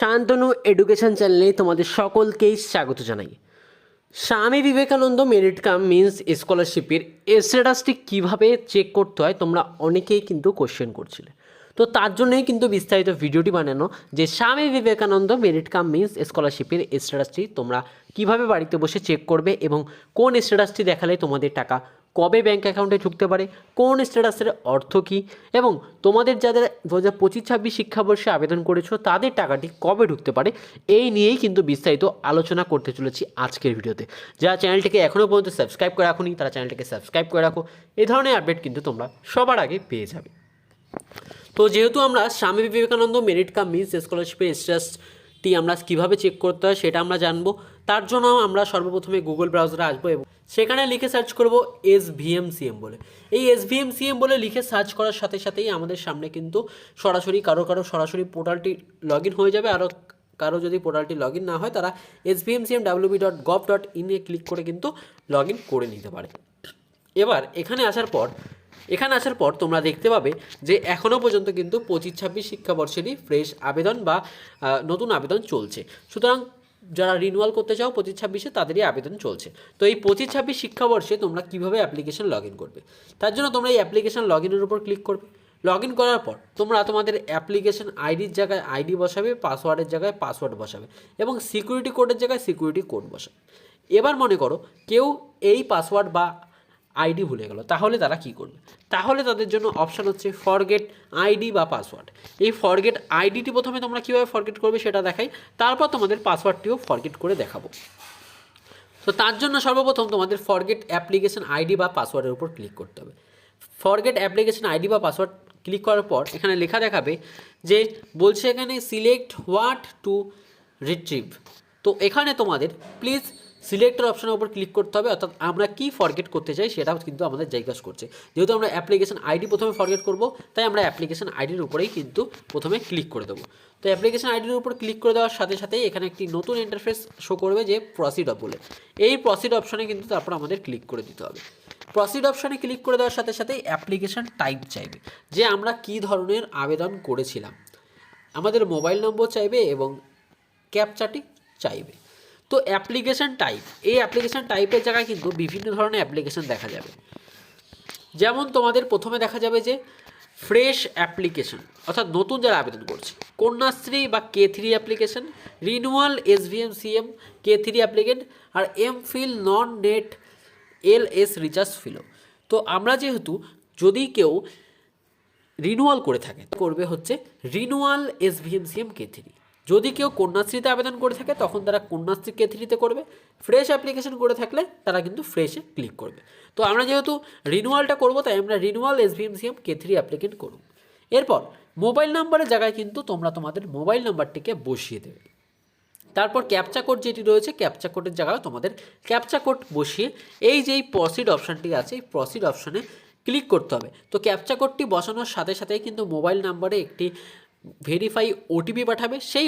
Shantanu education চ্যানেলে তোমাদের সকলকেই স্বাগত জানাই। Swami Vivekananda merit cum means স্কলারশিপের স্ট্যাটাসটি কীভাবে চেক করতে হয় তোমরা অনেকেই কিন্তু কোশ্চেন করছিলে। তো তার জন্যই কিন্তু বিস্তারিত ভিডিওটি বানানো যে Swami Vivekananda merit cum means স্কলারশিপের স্ট্যাটাসটি তোমরা কীভাবে বাড়িতে বসে চেক করবে এবং কোন স্ট্যাটাসটি দেখালে তোমাদের টাকা কবে ব্যাঙ্ক অ্যাকাউন্টে ঢুকতে পারে, কোন স্ট্যাটাসের অর্থ কী এবং তোমাদের যাদের 2025-26 শিক্ষাবর্ষে আবেদন করেছো তাদের টাকাটি কবে ঢুকতে পারে, এই নিয়েই কিন্তু বিস্তারিত আলোচনা করতে চলেছি আজকের ভিডিওতে। যারা চ্যানেলটিকে এখনও পর্যন্ত সাবস্ক্রাইব করে রাখোনি তারা চ্যানেলটিকে সাবস্ক্রাইব করে রাখো, এই ধরনের আপডেট কিন্তু তোমরা সবার আগে পেয়ে যাবে। তো যেহেতু আমরা Swami Vivekananda merit cum means স্কলারশিপের স্ট্যাটাসটি আমরা কীভাবে চেক করতে হয় সেটা আমরা জানবো। তার জন্য আমরা সর্বপ্রথমে গুগল ব্রাউজারে আসবো এবং সেখানে লিখে সার্চ করব SVMCM বলে। এই SVMCM বলে লিখে সার্চ করার সাথে সাথেই আমাদের সামনে কিন্তু সরাসরি কারো সরাসরি পোর্টালটি লগ ইন হয়ে যাবে। আরও কারো যদি পোর্টালটি লগ ইন না হয় তারা svmcmwb.gov.in ক্লিক করে কিন্তু লগ ইন করে নিতে পারে। এবার এখানে আসার পর তোমরা দেখতে পাবে যে এখনও পর্যন্ত কিন্তু 25-26 শিক্ষাবর্ষেরই ফ্রেশ আবেদন বা নতুন আবেদন চলছে। সুতরাং যারা রিনিউয়াল করতে চাও 25-26-এ তাদেরই আবেদন চলছে। তো এই 25-26 শিক্ষাবর্ষে তোমরা কীভাবে অ্যাপ্লিকেশন লগ ইন করবে, তার জন্য তোমরা এই অ্যাপ্লিকেশন লগ ইনের উপর ক্লিক করবে। লগ ইন করার পর তোমরা তোমাদের অ্যাপ্লিকেশন আইডির জায়গায় আইডি বসাবে, পাসওয়ার্ডের জায়গায় পাসওয়ার্ড বসাবে এবং সিকিউরিটি কোডের জায়গায় সিকিউরিটি কোড বসাবে। এবার মনে করো কেউ এই পাসওয়ার্ড বা আইডি ভুলে গেল, তাহলে তারা কি করবে? তাহলে তাদের জন্য অপশান হচ্ছে ফরগেট আইডি বা পাসওয়ার্ড। এই ফরগেট আইডিটি প্রথমে তোমরা কীভাবে ফরগেট করবে সেটা দেখাই, তারপর তোমাদের পাসওয়ার্ডটিও ফরগেট করে দেখাবো। তো তার জন্য সর্বপ্রথম তোমাদের ফরগেট অ্যাপ্লিকেশন আইডি বা পাসওয়ার্ডের উপর ক্লিক করতে হবে। ফরগেট অ্যাপ্লিকেশন আইডি বা পাসওয়ার্ড ক্লিক করার পর এখানে লেখা দেখাবে যে বলছে এখানে সিলেক্ট হোয়াট টু রিট্রিভ। তো এখানে তোমাদের প্লিজ সিলেক্টের অপশনের উপর ক্লিক করতে হবে, অর্থাৎ আমরা কি ফরগেট করতে চাই সেটাও কিন্তু আমাদের জিজ্ঞাসা করছে। যেহেতু আমরা অ্যাপ্লিকেশন আইডি প্রথমে ফরগেট করব, তাই আমরা অ্যাপ্লিকেশন আইডির উপরেই কিন্তু প্রথমে ক্লিক করে দেবো। তো অ্যাপ্লিকেশন আইডির উপর ক্লিক করে দেওয়ার সাথে সাথেই এখানে একটি নতুন ইন্টারফেস শো করবে যে প্রসিড বলে। এই প্রসিড অপশনে কিন্তু তারপর আমাদের ক্লিক করে দিতে হবে। প্রসিড অপশনে ক্লিক করে দেওয়ার সাথে সাথেই অ্যাপ্লিকেশন টাইপ চাইবে যে আমরা কি ধরনের আবেদন করেছিলাম, আমাদের মোবাইল নম্বর চাইবে এবং ক্যাপচাটি চাইবে। তো অ্যাপ্লিকেশন টাইপ, এই অ্যাপ্লিকেশন টাইপের জায়গায় কিন্তু বিভিন্ন ধরনের অ্যাপ্লিকেশন দেখা যাবে। যেমন তোমাদের প্রথমে দেখা যাবে যে ফ্রেশ অ্যাপ্লিকেশন, অর্থাৎ নতুন যারা আবেদন করছে, কন্যাশ্রী বা K3 application, renewal SVMCM K3 applicant, আর MPhil non NET LS research fellow. তো আমরা যেহেতু যদি কেউ রিনিউয়াল করে থাকে করবে হচ্ছে রিনিউয়াল SVMCM K3। যদি কেউ কন্যাশ্রীতে আবেদন করে থাকে তখন তারা কন্যাশ্রী K3-তে করবে। ফ্রেশ অ্যাপ্লিকেশন করে থাকলে তারা কিন্তু ফ্রেশে ক্লিক করবে। তো আমরা যেহেতু রিনিউয়ালটা করব তাই আমরা রিনিউয়াল SVMCM K3 অ্যাপ্লিকেন্ট করব। এরপর মোবাইল নাম্বারের জায়গায় কিন্তু তোমরা তোমাদের মোবাইল নাম্বারটিকে বসিয়ে দেবে। তারপর ক্যাপচা কোড যেটি রয়েছে ক্যাপচা কোডের জায়গায় তোমাদের ক্যাপচা কোড বসিয়ে এই যেই প্রসিড অপশানটি আছে এই প্রসিড অপশানে ক্লিক করতে হবে। তো ক্যাপচা কোডটি বসানোর সাথে সাথেই কিন্তু মোবাইল নাম্বারে একটি ভেরিফাই ওটিপি পাঠাবে। সেই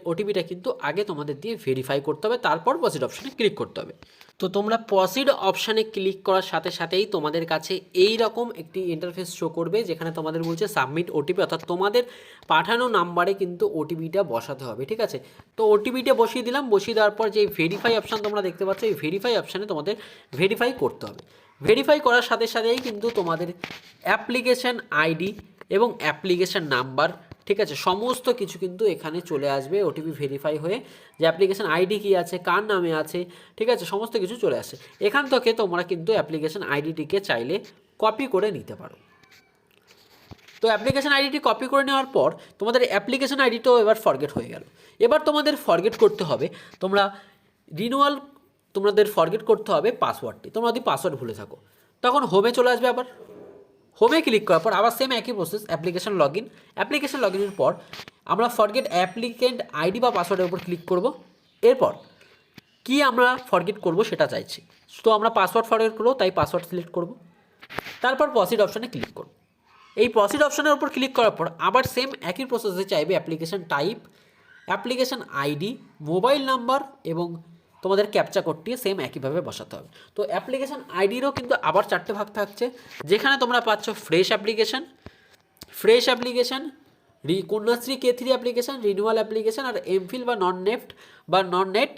ওটিপিটা কিন্তু আগে তোমাদের দিয়ে ভেরিফাই করতে হবে, তারপর প্রসিড অপশানে ক্লিক করতে হবে। তো তোমরা প্রসিড অপশানে ক্লিক করার সাথে সাথেই তোমাদের কাছে এই রকম একটি ইন্টারফেস শো করবে যেখানে তোমাদের বলছে সাবমিট ওটিপি, অর্থাৎ তোমাদের পাঠানো নাম্বারে কিন্তু ওটিপিটা বসাতে হবে। ঠিক আছে, তো ওটিপিটা বসিয়ে দিলাম। বসিয়ে দেওয়ার পর যে ভেরিফাই অপশান তোমরা দেখতে পাচ্ছ এই ভেরিফাই অপশানে তোমাদের ভেরিফাই করতে হবে। ভেরিফাই করার সাথে সাথেই কিন্তু তোমাদের অ্যাপ্লিকেশান আইডি এবং অ্যাপ্লিকেশান নাম্বার, ঠিক আছে, সমস্ত কিছু কিন্তু এখানে চলে আসবে ওটিপি ভেরিফাই হয়ে। যে অ্যাপ্লিকেশান আইডি কী আছে, কার নামে আছে, ঠিক আছে, সমস্ত কিছু চলে আসে। এখান থেকে তোমরা কিন্তু অ্যাপ্লিকেশান আইডিটিকে চাইলে কপি করে নিতে পারো। তো অ্যাপ্লিকেশান আইডিটি কপি করে নেওয়ার পর তোমাদের অ্যাপ্লিকেশান আইডিটাও এবার ফরগেট হয়ে গেল। এবার তোমাদের ফরগেট করতে হবে, তোমরা রিনিউয়াল তোমাদের ফরগেট করতে হবে পাসওয়ার্ডটি। তোমরা যদি পাসওয়ার্ড ভুলে থাকো তখন হোমে চলে আসবে। আবার হোমে ক্লিক করার পর আবার সেম একই প্রসেস অ্যাপ্লিকেশান লগ ইনের পর আমরা ফরগেট অ্যাপ্লিকেন্ট আইডি বা পাসওয়ার্ডের উপর ক্লিক করব। এরপর কি আমরা ফরগেট করব সেটা চাইছি, তো আমরা পাসওয়ার্ড ফরগেট করবো তাই পাসওয়ার্ড সিলেক্ট করব। তারপর প্রসিড অপশানে ক্লিক করব। এই প্রসিড অপশানের উপর ক্লিক করার পর আবার সেম একই প্রসেসে চাইবে application type, application ID, mobile number এবং তোমাদের ক্যাপচা কোডটি সেম একইভাবে বসাতে হবে। তো অ্যাপ্লিকেশান আইডিরও কিন্তু আবার 4টে ভাগ থাকছে, যেখানে তোমরা পাচ্ছ fresh application, Kanyashree K3 application, renewal application আর এমফিল বা non NET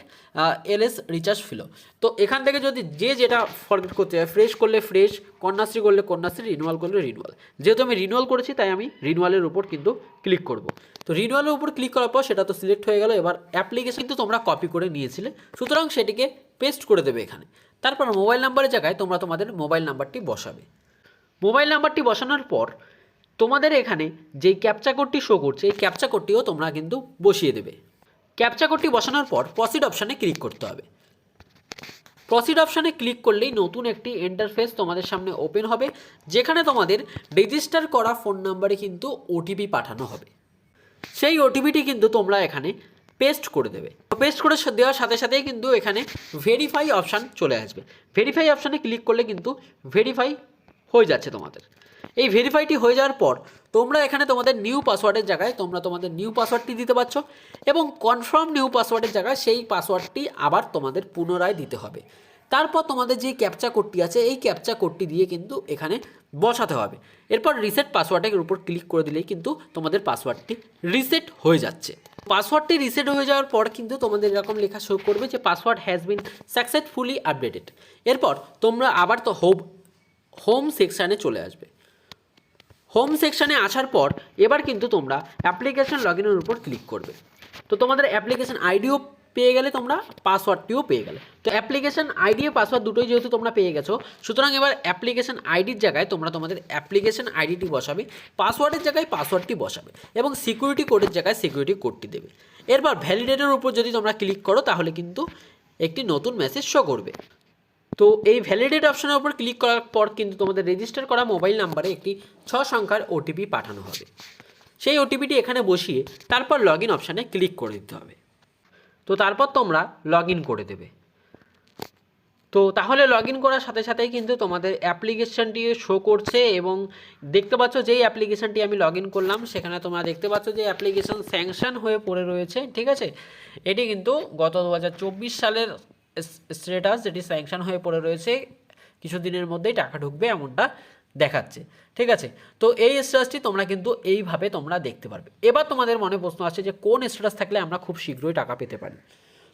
LS research fellow. তো এখান থেকে যদি যেটা ফরগেট করতে হয়, ফ্রেশ করলে ফ্রেশ, কন্যাশ্রী করলে কন্যাশ্রী, রিনিউয়াল করলে রিনিউয়াল। যেহেতু আমি রিনিউয়াল করেছি তাই আমি রিনিউয়ালের উপর কিন্তু ক্লিক করব। তো রিনিউয়ালের উপর ক্লিক করার পর সেটা তো সিলেক্ট হয়ে গেল। এবার অ্যাপ্লিকেশন কিন্তু তোমরা কপি করে নিয়েছিলে, সুতরাং সেটিকে পেস্ট করে দেবে এখানে। তারপর মোবাইল নাম্বারের জায়গায় তোমরা তোমাদের মোবাইল নাম্বারটি বসাবে। মোবাইল নাম্বারটি বসানোর পর তোমাদের এখানে যেই ক্যাপচা কোডটি শো করছে এই ক্যাপচা কোডটিও তোমরা কিন্তু বসিয়ে দেবে। ক্যাপচা কোডটি বসানোর পর প্রসিড অপশানে ক্লিক করতে হবে। প্রসিড অপশানে ক্লিক করলেই নতুন একটি ইন্টারফেস তোমাদের সামনে ওপেন হবে, যেখানে তোমাদের রেজিস্টার করা ফোন নাম্বারে কিন্তু ওটিপি পাঠানো হবে। সেই ওটিপিটি কিন্তু তোমরা এখানে পেস্ট করে দেবে। পেস্ট করে দেওয়ার সাথে সাথেই কিন্তু এখানে ভেরিফাই অপশান চলে আসবে। ভেরিফাই অপশানে ক্লিক করলে কিন্তু ভেরিফাই হয়ে যাচ্ছে তোমাদের। এই ভেরিফাইটি হয়ে যাওয়ার পর তোমরা এখানে তোমাদের নিউ পাসওয়ার্ডের জায়গায় তোমরা তোমাদের নিউ পাসওয়ার্ডটি দিতে পারছো, এবং কনফার্ম নিউ পাসওয়ার্ডের জায়গায় সেই পাসওয়ার্ডটি আবার তোমাদের পুনরায় দিতে হবে। তারপর তোমাদের যে ক্যাপচা কোডটি আছে এই ক্যাপচা কোডটি দিয়ে কিন্তু এখানে বসাতে হবে। এরপর রিসেট পাসওয়ার্ডের উপর ক্লিক করে দিলেই কিন্তু তোমাদের পাসওয়ার্ডটি রিসেট হয়ে যাচ্ছে। পাসওয়ার্ডটি রিসেট হয়ে যাওয়ার পর কিন্তু তোমাদের এরকম লেখা শো করবে যে password has been successfully updated. এরপর তোমরা আবার তো হোম সেকশানে চলে আসবে। হোম সেকশানে আসার পর এবার কিন্তু তোমরা অ্যাপ্লিকেশন লগইনের উপর ক্লিক করবে। তো তোমাদের অ্যাপ্লিকেশন আইডিও পেয়ে গেলে, তোমরা পাসওয়ার্ডটিও পেয়ে গেলে। তো অ্যাপ্লিকেশন আইডি ও পাসওয়ার্ড দুটোই যেহেতু তোমরা পেয়ে গেছো, সুতরাং এবার অ্যাপ্লিকেশন আইডির জায়গায় তোমরা তোমাদের অ্যাপ্লিকেশন আইডিটি বসাবে, পাসওয়ার্ডের জায়গায় পাসওয়ার্ডটি বসাবে এবং সিকিউরিটি কোডের জায়গায় সিকিউরিটি কোডটি দেবে। এরপর ভ্যালিডেটের উপর যদি তোমরা ক্লিক করো তাহলে কিন্তু একটি নতুন মেসেজ শো করবে। তো এই ভ্যালিডেট অপশনের উপর ক্লিক করার পর কিন্তু তোমাদের রেজিস্টার করা মোবাইল নাম্বারে একটি 6 সংখ্যার ওটিপি পাঠানো হবে। সেই ওটিপিটি এখানে বসিয়ে তারপর লগ ইন অপশানে ক্লিক করে দিতে হবে। তো তারপর তোমরা লগ ইন করে দেবে। তো তাহলে লগ ইন করার সাথে সাথেই কিন্তু তোমাদের অ্যাপ্লিকেশানটি শো করছে, এবং দেখতে পাচ্ছ যেই অ্যাপ্লিকেশানটি আমি লগ ইন করলাম সেখানে তোমরা দেখতে পাচ্ছ যে অ্যাপ্লিকেশান স্যাংশন হয়ে পড়ে রয়েছে। ঠিক আছে, এটি কিন্তু গত 2024 সালের স্ট্যাটাস, যেটি স্যাংশন হয়ে পড়ে রয়েছে, কিছুদিনের মধ্যেই টাকা ঢুকবে এমনটা দেখাচ্ছে। ঠিক আছে, তো এই স্ট্যাটাসটি তোমরা কিন্তু এইভাবে তোমরা দেখতে পারবে। এবার তোমাদের মনে প্রশ্ন আসছে যে কোন স্ট্যাটাস থাকলে আমরা খুব শীঘ্রই টাকা পেতে পারি।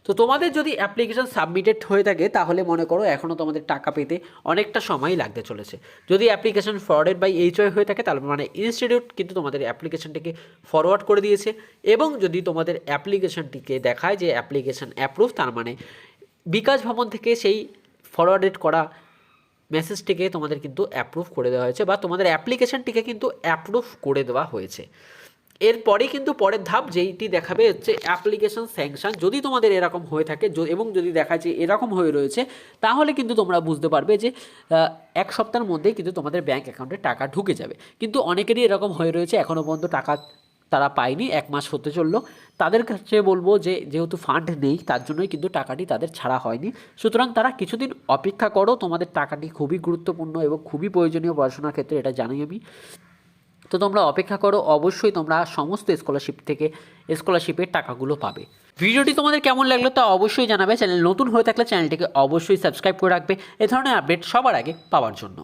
তো তোমাদের যদি অ্যাপ্লিকেশন সাবমিটেড হয়ে থাকে তাহলে মনে করো এখনও তোমাদের টাকা পেতে অনেকটা সময় লাগতে চলেছে। যদি অ্যাপ্লিকেশন ফরওয়ার্ডেড বাই HY হয়ে থাকে তাহলে মানে ইনস্টিটিউট কিন্তু তোমাদের অ্যাপ্লিকেশনটিকে ফরওয়ার্ড করে দিয়েছে, এবং যদি তোমাদের অ্যাপ্লিকেশনটিকে দেখায় যে অ্যাপ্লিকেশন অ্যাপ্রুভ, তার মানে বিকাশ ভবন থেকে সেই ফরওয়ার্ডেড করা মেসেজটিকে তোমাদের কিন্তু অ্যাপ্রুভ করে দেওয়া হয়েছে, বা তোমাদের অ্যাপ্লিকেশনটিকে কিন্তু অ্যাপ্রুভ করে দেওয়া হয়েছে। এরপরেই কিন্তু পরের ধাপ যেইটি দেখাবে হচ্ছে অ্যাপ্লিকেশন স্যাংশন। যদি তোমাদের এরকম হয়ে থাকে এবং যদি দেখা যায় এরকম হয়ে রয়েছে, তাহলে কিন্তু তোমরা বুঝতে পারবে যে 1 সপ্তাহের মধ্যেই কিন্তু তোমাদের ব্যাঙ্ক অ্যাকাউন্টে টাকা ঢুকে যাবে। কিন্তু অনেকেরই এরকম হয়ে রয়েছে এখনও পর্যন্ত টাকা তারা পায়নি, 1 মাস হতে চললো। তাদের কাছে বলবো যে যেহেতু ফান্ড নেই তার জন্যই কিন্তু টাকাটি তাদের ছাড়া হয়নি, সুতরাং তারা কিছুদিন অপেক্ষা করো। তোমাদের টাকাটি খুবই গুরুত্বপূর্ণ এবং খুবই প্রয়োজনীয় পড়াশোনার ক্ষেত্রে, এটা জানি আমি। তো তোমরা অপেক্ষা করো, অবশ্যই তোমরা সমস্ত স্কলারশিপের টাকাগুলো পাবে। ভিডিওটি তোমাদের কেমন লাগলো তা অবশ্যই জানাবে। চ্যানেল নতুন হয়ে থাকলে চ্যানেলটিকে অবশ্যই সাবস্ক্রাইব করে রাখবে এ ধরনের আপডেট সবার আগে পাওয়ার জন্য।